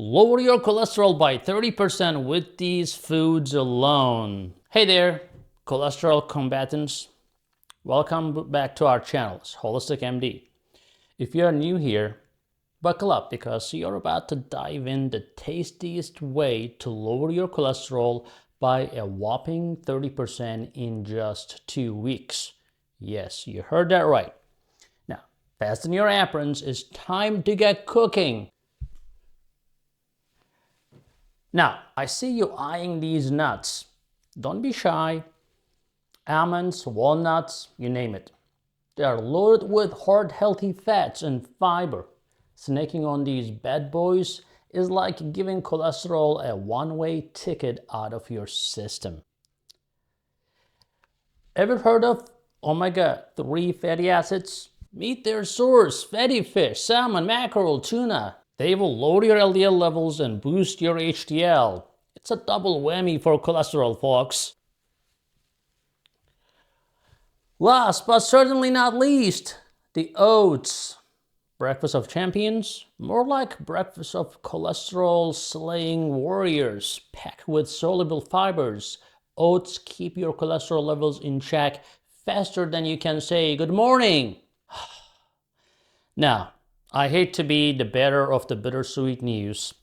Lower your cholesterol by 30% with these foods alone. Hey there, cholesterol combatants. Welcome back to our channels, HolisticMD. If you are new here, buckle up because you're about to dive in the tastiest way to lower your cholesterol by a whopping 30% in just 2 weeks. Yes, you heard that right. Now, fasten your aprons, it's time to get cooking. Now, I see you eyeing these nuts. Don't be shy. Almonds, walnuts, you name it. They are loaded with heart-healthy fats and fiber. Snacking on these bad boys is like giving cholesterol a one-way ticket out of your system. Ever heard of omega-3 fatty acids? Meet their source, fatty fish, salmon, mackerel, tuna. They will lower your LDL levels and boost your HDL. It's a double whammy for cholesterol, folks. Last but certainly not least, the oats. Breakfast of champions? More like breakfast of cholesterol-slaying warriors, packed with soluble fibers. Oats keep your cholesterol levels in check faster than you can say good morning. Now, I hate to be the bearer of the bittersweet news,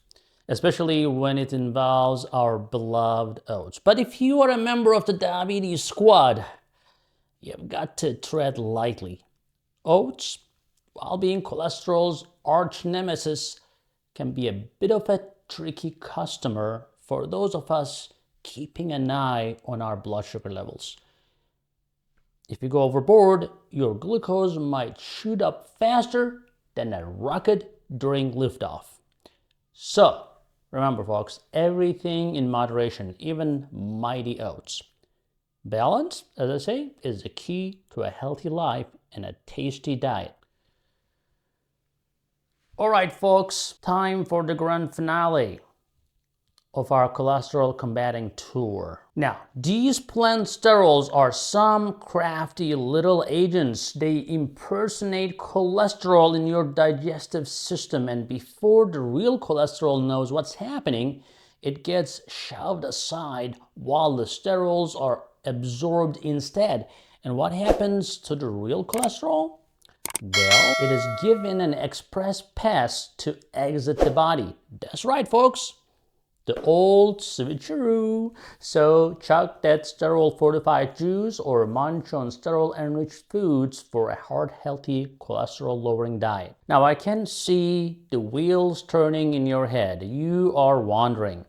especially when it involves our beloved oats. But if you are a member of the diabetes squad, you've got to tread lightly. Oats, while being cholesterol's arch nemesis, can be a bit of a tricky customer for those of us keeping an eye on our blood sugar levels. If you go overboard, your glucose might shoot up faster than a rocket during liftoff. So, remember folks, everything in moderation, even mighty oats. Balance, as I say, is the key to a healthy life and a tasty diet. All right, folks, time for the grand finale of our cholesterol combating tour. Now, these plant sterols are some crafty little agents. They impersonate cholesterol in your digestive system, and before the real cholesterol knows what's happening, it gets shoved aside while the sterols are absorbed instead. And what happens to the real cholesterol? Well, it is given an express pass to exit the body. That's right, folks. The old switcheroo. So chug that sterol fortified juice or munch on sterol enriched foods for a heart-healthy, cholesterol-lowering diet. Now I can see the wheels turning in your head. You are wondering,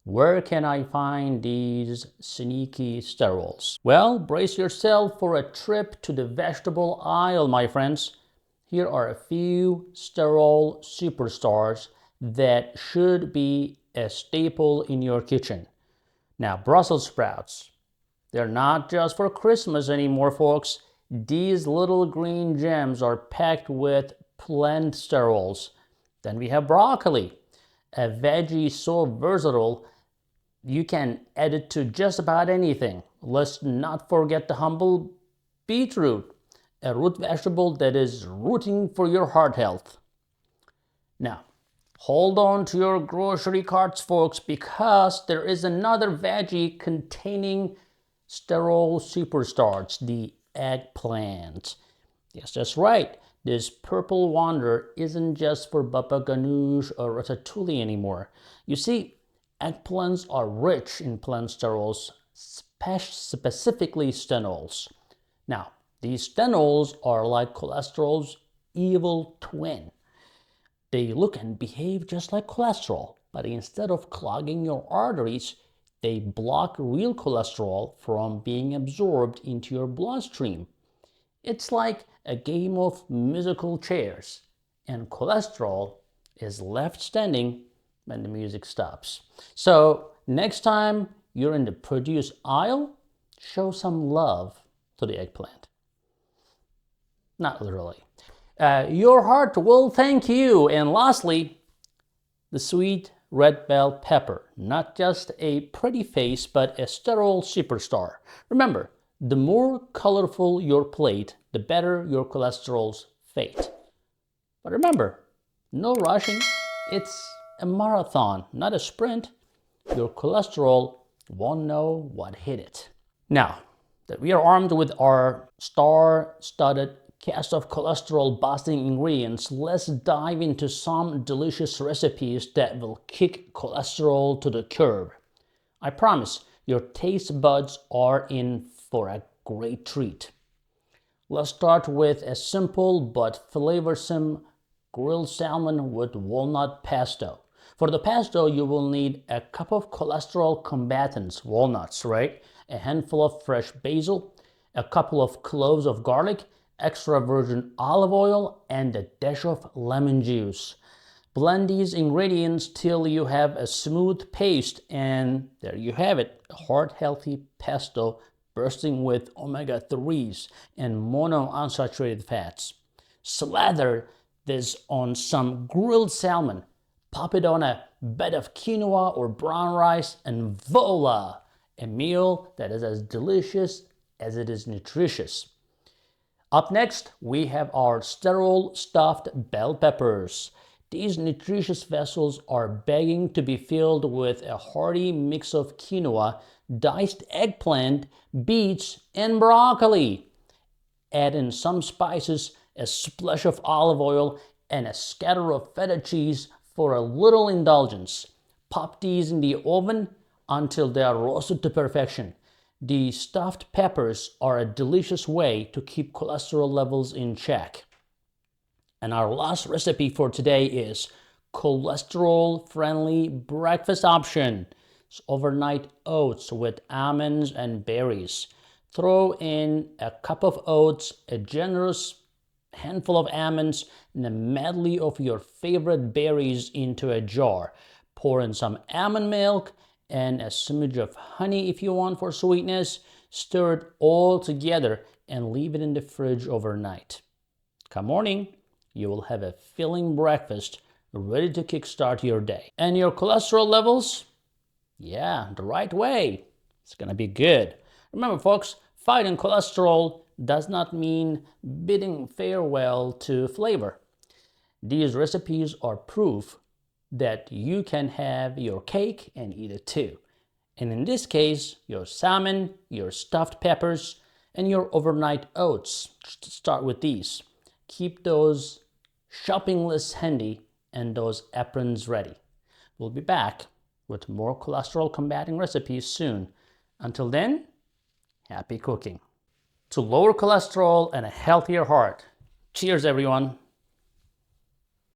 where can I find these sneaky sterols? Well, brace yourself for a trip to the vegetable aisle, my friends. Here are a few sterol superstars that should be a staple in your kitchen. Now, Brussels sprouts. They're not just for Christmas anymore, folks. These little green gems are packed with plant sterols. Then we have broccoli, a veggie so versatile you can add it to just about anything. Let's not forget the humble beetroot, a root vegetable that is rooting for your heart health. Now, hold on to your grocery carts, folks, because there is another veggie containing sterol superstars, the eggplant. Yes, that's right. This purple wonder isn't just for baba ganoush or ratatouille anymore. You see, eggplants are rich in plant sterols, specifically stenols. Now, these stenols are like cholesterol's evil twin. They look and behave just like cholesterol, but instead of clogging your arteries, they block real cholesterol from being absorbed into your bloodstream. It's like a game of musical chairs, and cholesterol is left standing when the music stops. So next time you're in the produce aisle, show some love to the eggplant. Not literally. Your heart will thank you. And lastly, the sweet red bell pepper. Not just a pretty face, but a sterol superstar. Remember, the more colorful your plate, the better your cholesterol's fate. But remember, no rushing. It's a marathon, not a sprint, your cholesterol won't know what hit it. Now that we are armed with our star-studded cast of cholesterol-busting ingredients, let's dive into some delicious recipes that will kick cholesterol to the curb. I promise your taste buds are in for a great treat. Let's start with a simple but flavorsome grilled salmon with walnut pesto. For the pesto, you will need a cup of cholesterol combatants, walnuts, right? A handful of fresh basil, a couple of cloves of garlic, extra virgin olive oil, and a dash of lemon juice. Blend these ingredients till you have a smooth paste, and there you have it, a heart-healthy pesto bursting with omega-3s and monounsaturated fats. Slather this on some grilled salmon, pop it on a bed of quinoa or brown rice, and voila! A meal that is as delicious as it is nutritious. Up next, we have our Sterol stuffed bell peppers. These nutritious vessels are begging to be filled with a hearty mix of quinoa, diced eggplant, beets, and broccoli. Add in some spices, a splash of olive oil, and a scatter of feta cheese for a little indulgence. Pop these in the oven until they are roasted to perfection. The stuffed peppers are a delicious way to keep cholesterol levels in check. And our last recipe for today is cholesterol-friendly breakfast option. It's overnight oats with almonds and berries. Throw in a cup of oats, a generous handful of almonds, and a medley of your favorite berries into a jar. Pour in some almond milk and a smidge of honey if you want for sweetness. Stir it all together and leave it in the fridge overnight. Come morning, you will have a filling breakfast ready to kickstart your day. And your cholesterol levels? Yeah, the right way. It's gonna be good. Remember folks, fighting cholesterol does not mean bidding farewell to flavor. These recipes are proof that you can have your cake and eat it too. And in this case, your salmon, your stuffed peppers, and your overnight oats. Start with these. Keep those shopping lists handy and those aprons ready. We'll be back with more cholesterol combating recipes soon. Until then, happy cooking. To lower cholesterol and a healthier heart. Cheers, everyone.